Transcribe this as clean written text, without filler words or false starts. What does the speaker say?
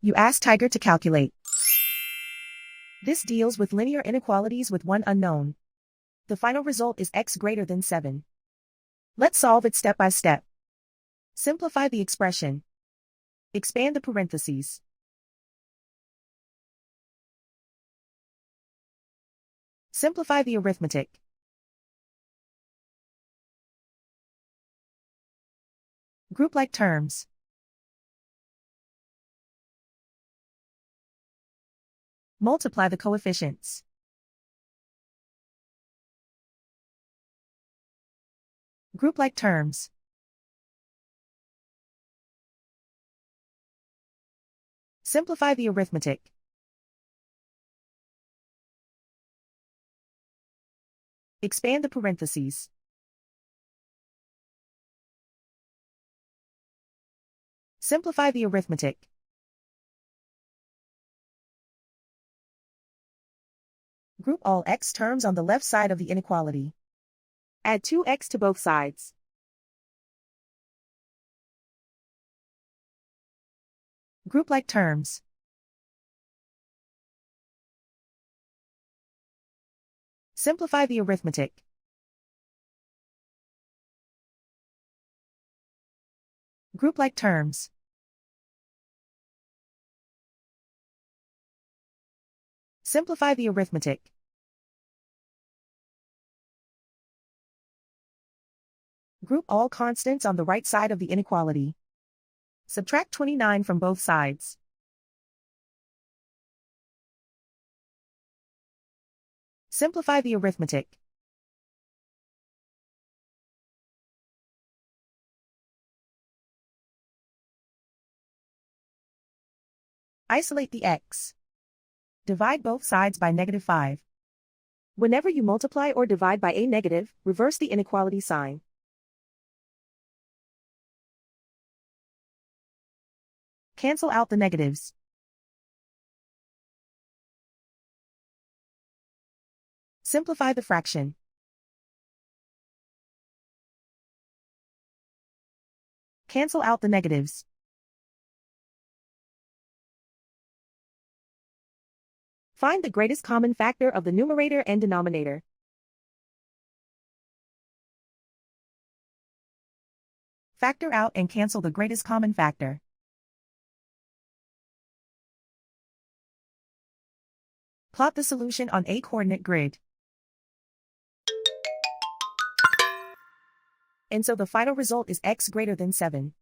You ask Tiger to calculate. This deals with linear inequalities with one unknown. The final result is x greater than 7. Let's solve it step by step. Simplify the expression. Expand the parentheses. Simplify the arithmetic. Group like terms. Multiply the coefficients. Group like terms. Simplify the arithmetic. Expand the parentheses. Simplify the arithmetic. Group all x terms on the left side of the inequality. Add 2x to both sides. Group like terms. Simplify the arithmetic. Group like terms. Simplify the arithmetic. Group all constants on the right side of the inequality. Subtract 29 from both sides. Simplify the arithmetic. Isolate the x. Divide both sides by -5. Whenever you multiply or divide by a negative, reverse the inequality sign. Cancel out the negatives. Simplify the fraction. Cancel out the negatives. Find the greatest common factor of the numerator and denominator. Factor out and cancel the greatest common factor. Plot the solution on a coordinate grid. And so the final result is x greater than 7.